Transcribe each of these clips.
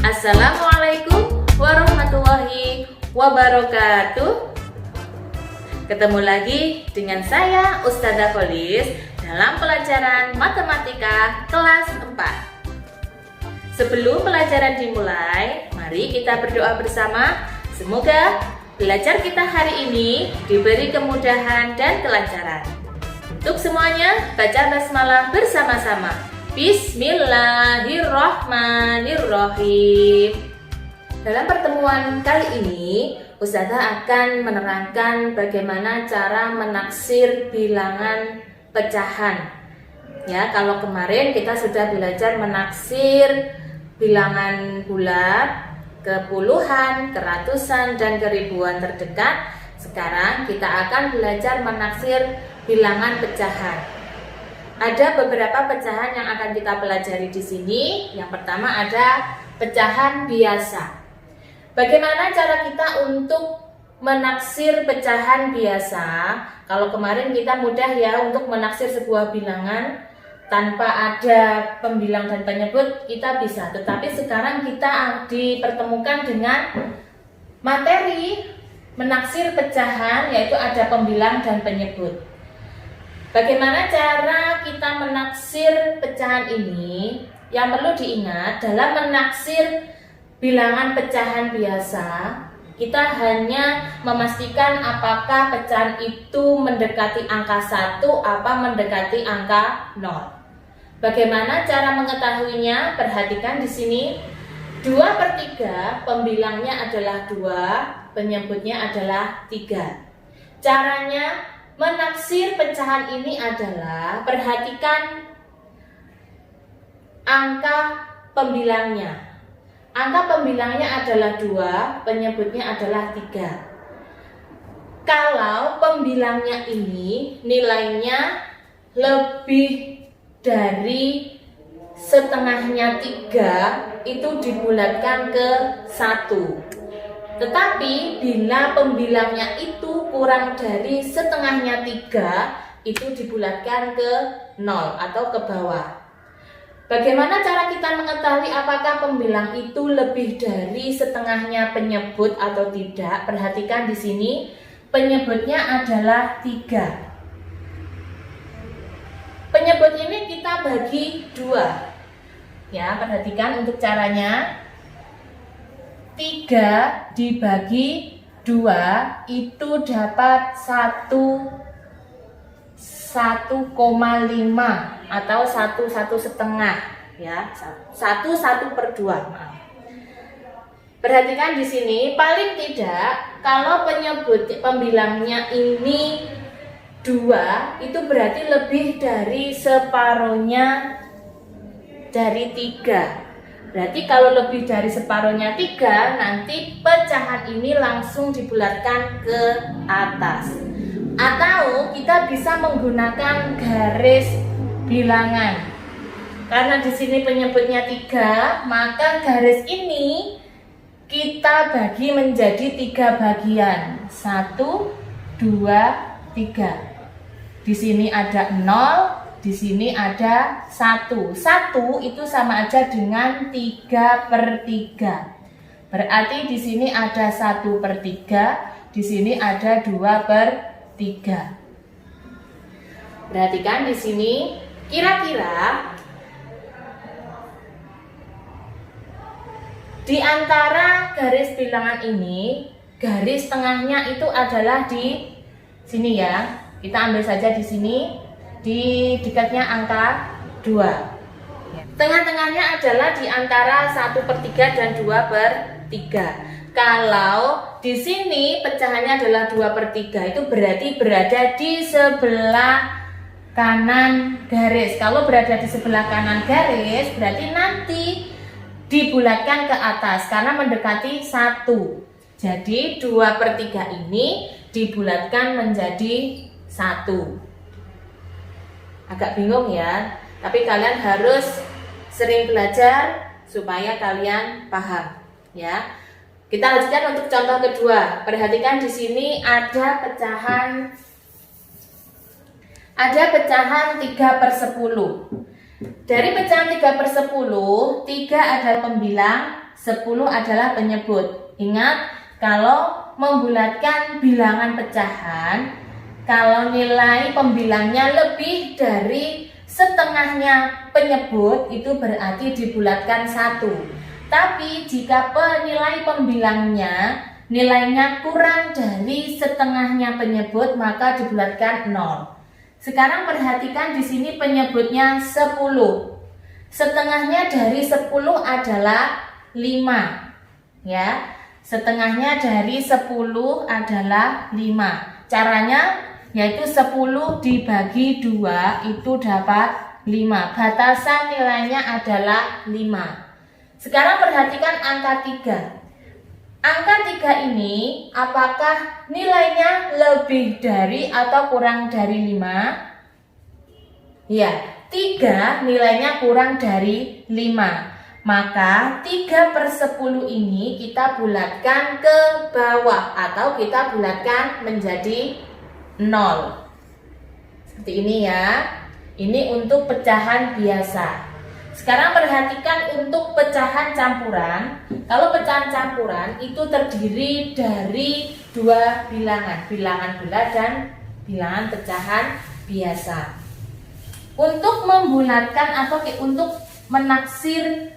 Assalamualaikum warahmatullahi wabarakatuh. Ketemu lagi dengan saya Ustadzah Kholis dalam pelajaran matematika kelas 4. Sebelum pelajaran dimulai, mari kita berdoa bersama. Semoga belajar kita hari ini diberi kemudahan dan kelancaran. Untuk semuanya, baca basmalah bersama-sama. Bismillahirrahmanirrahim. Dalam pertemuan kali ini, Ustadzah akan menerangkan bagaimana cara menaksir bilangan pecahan. Ya, kalau kemarin kita sudah belajar menaksir bilangan bulat, ke puluhan, ke ratusan, dan ke ribuan terdekat. Sekarang kita akan belajar menaksir bilangan pecahan. Ada beberapa pecahan yang akan kita pelajari di sini. Yang pertama ada pecahan biasa. Bagaimana cara kita untuk menaksir pecahan biasa? Kalau kemarin kita mudah ya untuk menaksir sebuah bilangan tanpa ada pembilang dan penyebut, kita bisa. Tetapi sekarang kita dipertemukan dengan materi menaksir pecahan, yaitu ada pembilang dan penyebut. Bagaimana cara kita menaksir pecahan ini? Yang perlu diingat, dalam menaksir bilangan pecahan biasa, kita hanya memastikan apakah pecahan itu mendekati angka 1 apa mendekati angka 0. Bagaimana cara mengetahuinya? Perhatikan di sini. 2/3 pembilangnya adalah 2, penyebutnya adalah 3. Caranya menaksir pecahan ini adalah perhatikan angka pembilangnya. Angka pembilangnya adalah 2, penyebutnya adalah 3. Kalau pembilangnya ini nilainya lebih dari setengahnya 3, itu dibulatkan ke 1. Tetapi bila pembilangnya itu kurang dari setengahnya 3, itu dibulatkan ke 0 atau ke bawah. Bagaimana cara kita mengetahui apakah pembilang itu lebih dari setengahnya penyebut atau tidak? Perhatikan di sini, penyebutnya adalah 3. Penyebut ini kita bagi 2. Ya, perhatikan untuk caranya. 3 dibagi 2 itu dapat 1,5 atau 1,5 ya, 1/2. Maaf. Perhatikan di sini, paling tidak kalau penyebut pembilangnya ini 2, itu berarti lebih dari separuhnya dari 3. Berarti kalau lebih dari separuhnya 3, nanti pecahan ini langsung dibulatkan ke atas. Atau kita bisa menggunakan garis bilangan. Karena di sini penyebutnya 3, maka garis ini kita bagi menjadi 3 bagian. 1, 2, 3. Di sini ada 0. Di sini ada 1. 1 itu sama aja dengan 3/3. Berarti di sini ada 1/3, di sini ada 2/3. Perhatikan di sini, kira-kira di antara garis bilangan ini, garis tengahnya itu adalah di sini ya. Kita ambil saja di sini. Di dekatnya angka 2. Tengah-tengahnya adalah di antara 1/3 dan 2/3. Kalau di sini pecahannya adalah 2/3, itu berarti berada di sebelah kanan garis. Kalau berada di sebelah kanan garis, berarti nanti dibulatkan ke atas karena mendekati 1. Jadi 2/3 ini dibulatkan menjadi 1. Agak bingung ya, tapi kalian harus sering belajar supaya kalian paham ya. Kita lanjutkan untuk contoh kedua. Perhatikan di sini ada pecahan 3/10. Dari pecahan 3/10, 3 adalah pembilang, 10 adalah penyebut. Ingat, kalau membulatkan bilangan pecahan, kalau nilai pembilangnya lebih dari setengahnya penyebut, itu berarti dibulatkan 1. Tapi jika nilai pembilangnya nilainya kurang dari setengahnya penyebut, maka dibulatkan 0. Sekarang perhatikan di sini penyebutnya 10. Setengahnya dari 10 adalah 5. Ya. Setengahnya dari 10 adalah 5. Caranya yaitu 10 dibagi 2 itu dapat 5. Batasan nilainya adalah 5. Sekarang perhatikan angka 3. Angka 3 ini apakah nilainya lebih dari atau kurang dari 5? Ya, 3 nilainya kurang dari 5. Maka 3/10 ini kita bulatkan ke bawah atau kita bulatkan menjadi 0. Seperti ini ya. Ini untuk pecahan biasa. Sekarang perhatikan untuk pecahan campuran. Kalau pecahan campuran itu terdiri dari 2 bilangan, bilangan bulat dan bilangan pecahan biasa. Untuk membulatkan atau untuk menaksir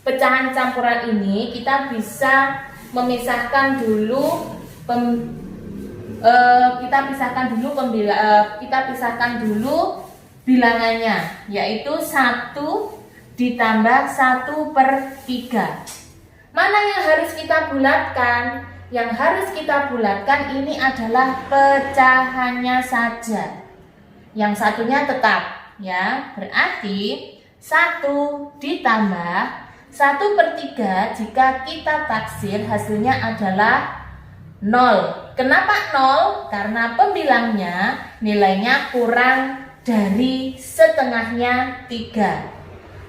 pecahan campuran ini, kita bisa memisahkan dulu bilangannya, yaitu 1 ditambah 1/3. Mana yang harus kita bulatkan? Yang harus kita bulatkan ini adalah pecahannya saja. Yang satunya tetap ya. Berarti 1 ditambah 1/3 jika kita taksir hasilnya adalah 0. Kenapa 0? Karena pembilangnya nilainya kurang dari setengahnya 3.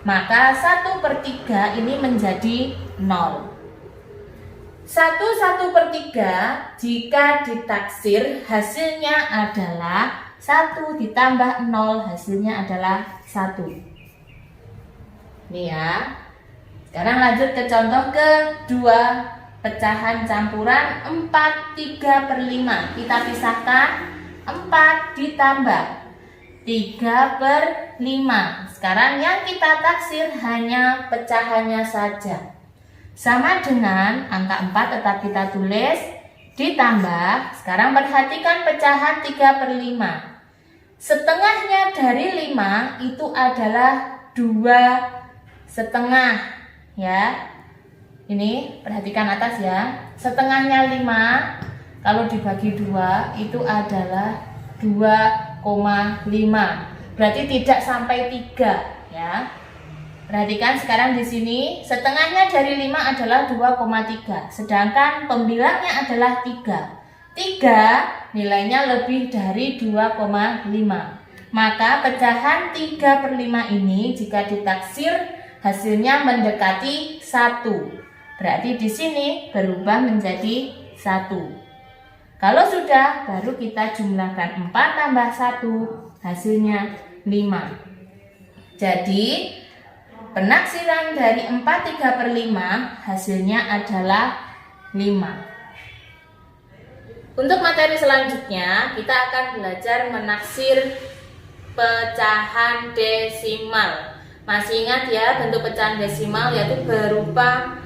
Maka 1/3 ini menjadi 0. 1/3 jika ditaksir hasilnya adalah 1 ditambah 0, hasilnya adalah 1. Ini ya. Sekarang lanjut ke contoh kedua. Pecahan campuran 4/3/5. Kita pisahkan, 4 ditambah 3/5. Sekarang yang kita taksir hanya pecahannya saja. Sama dengan angka 4 tetap kita tulis, ditambah. Sekarang perhatikan pecahan 3/5. Setengahnya dari 5 itu adalah 2,5 ya. Ini perhatikan atas ya. Setengahnya 5 kalau dibagi 2 itu adalah 2,5. Berarti tidak sampai 3 ya. Perhatikan sekarang di sini setengahnya dari 5 adalah 2,3. Sedangkan pembilangnya adalah 3. 3 nilainya lebih dari 2,5. Maka pecahan 3/5 ini jika ditaksir hasilnya mendekati 1. Berarti di sini berubah menjadi 1. Kalau sudah, baru kita jumlahkan 4 tambah 1, hasilnya 5. Jadi, penaksiran dari 4/3/5 hasilnya adalah 5. Untuk materi selanjutnya, kita akan belajar menaksir pecahan desimal. Masih ingat ya, bentuk pecahan desimal yaitu berupa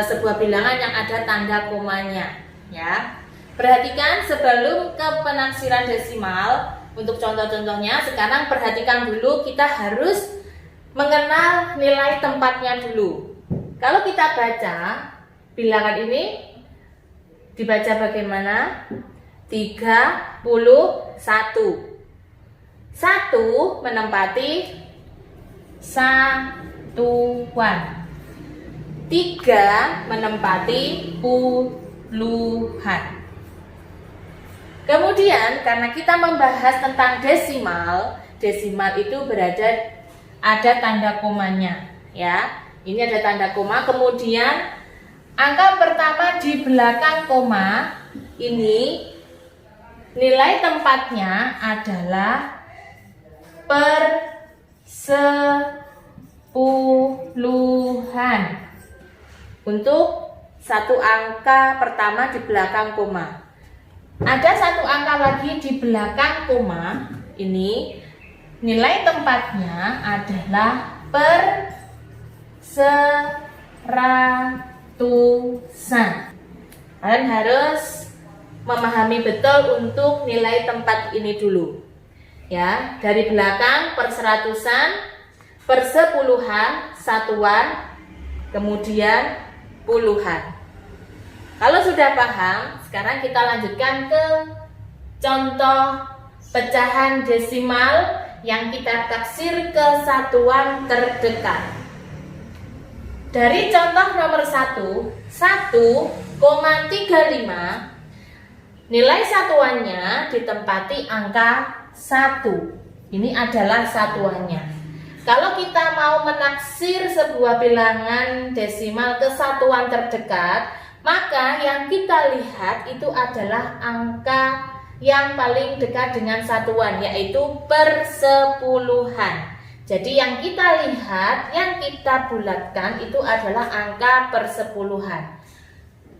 sebuah bilangan yang ada tanda komanya ya. Perhatikan sebelum ke penaksiran desimal, untuk contoh-contohnya sekarang perhatikan dulu, kita harus mengenal nilai tempatnya dulu. Kalau kita baca bilangan ini dibaca bagaimana? 31. 1 menempati satuan. 3 menempati puluhan. Kemudian karena kita membahas tentang desimal, desimal itu ada tanda komanya. ya. Ini ada tanda koma, kemudian angka pertama di belakang koma ini nilai tempatnya adalah persepuluhan untuk satu angka pertama di belakang koma. Ada satu angka lagi di belakang koma, ini nilai tempatnya adalah seratusan. Kalian harus memahami betul untuk nilai tempat ini dulu. Ya, dari belakang perseratusan, persepuluhan, satuan, kemudian puluhan. Kalau sudah paham, sekarang kita lanjutkan ke contoh pecahan desimal yang kita taksir ke satuan terdekat. Dari contoh nomor 1, 1,35, nilai satuannya ditempati angka 1. Ini adalah satuannya. Kalau kita mau menaksir sebuah bilangan desimal ke satuan terdekat, maka yang kita lihat itu adalah angka yang paling dekat dengan satuan, yaitu persepuluhan. Jadi yang kita lihat, yang kita bulatkan itu adalah angka persepuluhan.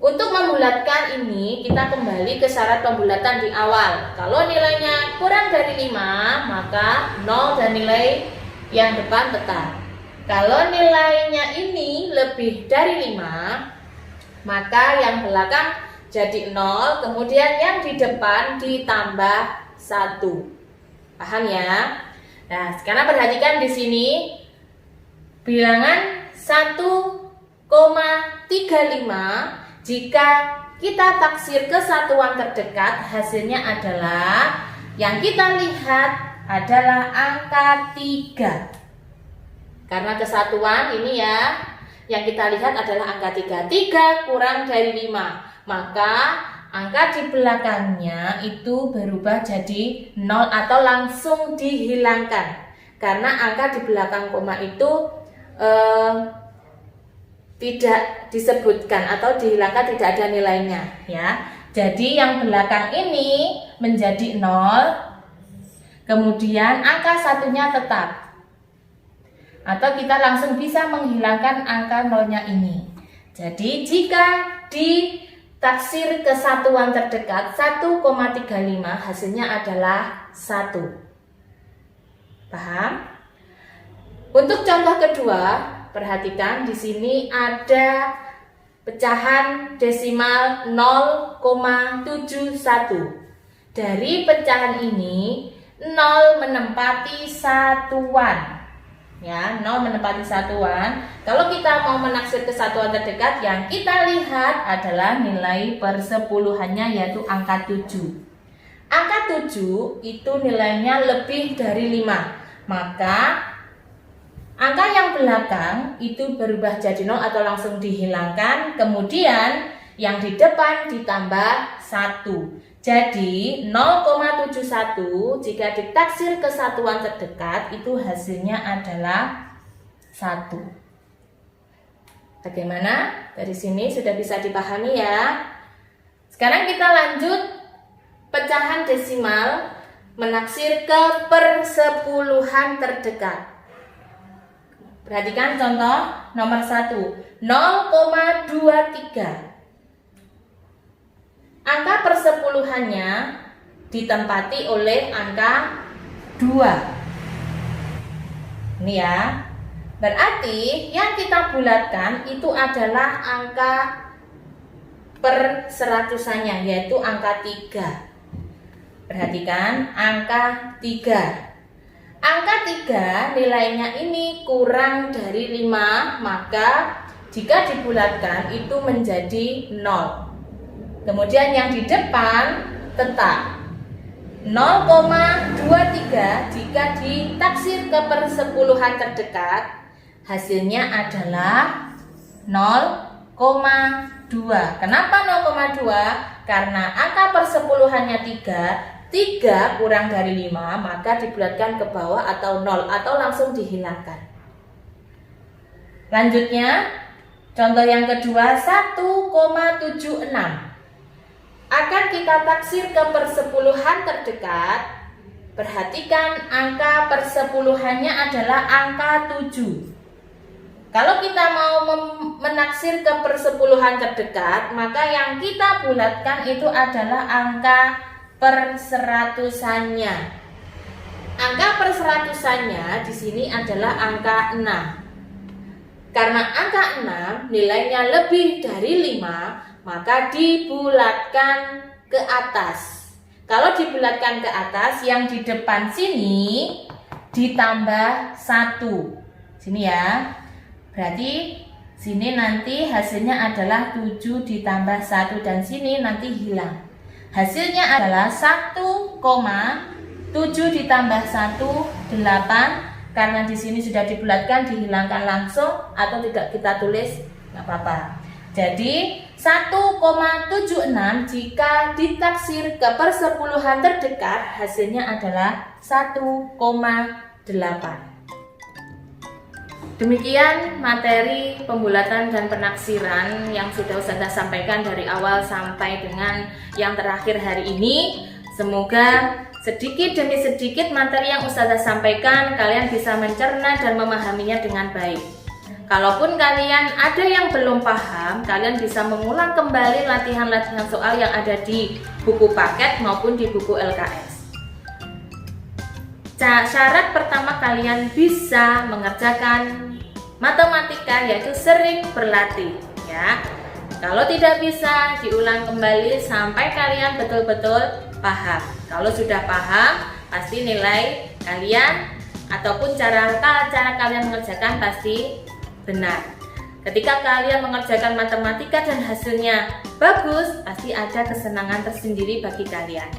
Untuk membulatkan ini, kita kembali ke syarat pembulatan di awal. Kalau nilainya kurang dari 5, maka 0 dan nilai yang depan tetap. Kalau nilainya ini lebih dari 5, maka yang belakang jadi 0, kemudian yang di depan ditambah 1. Paham ya? Nah, sekarang perhatikan di sini bilangan 1,35 jika kita taksir ke satuan terdekat, hasilnya adalah yang kita lihat adalah angka 3. Karena kesatuan ini ya, yang kita lihat adalah angka 3. 3 kurang dari 5, maka angka di belakangnya itu berubah jadi 0 atau langsung dihilangkan. Karena angka di belakang koma itu tidak disebutkan atau dihilangkan, tidak ada nilainya ya. Jadi yang belakang ini menjadi 0, kemudian angka satunya tetap. Atau kita langsung bisa menghilangkan angka 0-nya ini. Jadi jika ditaksir ke satuan terdekat 1,35, hasilnya adalah 1. Paham? Untuk contoh kedua, perhatikan di sini ada pecahan desimal 0,71. Dari pecahan ini 0 menempati satuan. Ya, 0 menempati satuan. Kalau kita mau menaksir ke satuan terdekat, yang kita lihat adalah nilai persepuluhannya, yaitu angka 7. Angka 7 itu nilainya lebih dari 5. Maka angka yang belakang itu berubah jadi 0 atau langsung dihilangkan. Kemudian yang di depan ditambah 1. Jadi 0,71 jika ditaksir ke satuan terdekat itu hasilnya adalah 1. Bagaimana? Dari sini sudah bisa dipahami ya. Sekarang kita lanjut pecahan desimal menaksir ke persepuluhan terdekat. Perhatikan contoh nomor 1, 0,23. Angka persepuluhannya ditempati oleh angka 2. Ini ya. Berarti yang kita bulatkan itu adalah angka perseratusannya, yaitu angka 3. Perhatikan angka 3. Angka 3 nilainya ini kurang dari 5, maka jika dibulatkan itu menjadi 0. Kemudian yang di depan tetap 0,23 jika ditaksir ke persepuluhan terdekat, hasilnya adalah 0,2. Kenapa 0,2? Karena angka persepuluhannya 3, 3 kurang dari 5, maka dibulatkan ke bawah atau 0 atau langsung dihilangkan. Lanjutnya, contoh yang kedua 1,76 akan kita taksir ke persepuluhan terdekat. Perhatikan angka persepuluhannya adalah angka 7. Kalau kita mau menaksir ke persepuluhan terdekat, maka yang kita bulatkan itu adalah angka perseratusannya. Angka perseratusannya di sini adalah angka 6. Karena angka 6 nilainya lebih dari 5, maka dibulatkan ke atas. Kalau dibulatkan ke atas, yang di depan sini ditambah 1. Sini ya. Berarti sini nanti hasilnya adalah 7 ditambah 1 dan sini nanti hilang. Hasilnya adalah 1,7 ditambah 1, 8. Karena di sini sudah dibulatkan, dihilangkan langsung atau tidak kita tulis, nggak apa-apa. Jadi 1,76 jika ditaksir ke persepuluhan terdekat, hasilnya adalah 1,8. Demikian materi pembulatan dan penaksiran yang sudah Ustazah sampaikan dari awal sampai dengan yang terakhir hari ini. Semoga sedikit demi sedikit materi yang Ustazah sampaikan kalian bisa mencerna dan memahaminya dengan baik. Kalaupun kalian ada yang belum paham, kalian bisa mengulang kembali latihan-latihan soal yang ada di buku paket maupun di buku LKS. Syarat pertama kalian bisa mengerjakan matematika yaitu sering berlatih ya. Kalau tidak bisa, diulang kembali sampai kalian betul-betul paham. Kalau sudah paham, pasti nilai kalian ataupun cara kalian mengerjakan pasti benar. Ketika kalian mengerjakan matematika dan hasilnya bagus, pasti ada kesenangan tersendiri bagi kalian.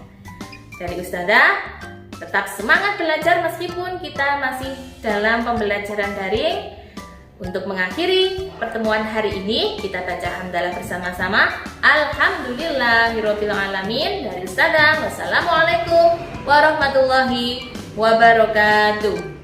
Dari Ustazah, tetap semangat belajar meskipun kita masih dalam pembelajaran daring. Untuk mengakhiri pertemuan hari ini, kita baca hamdalah bersama-sama. Alhamdulillahirabbil alamin dari Ustazah. Wassalamualaikum warahmatullahi wabarakatuh.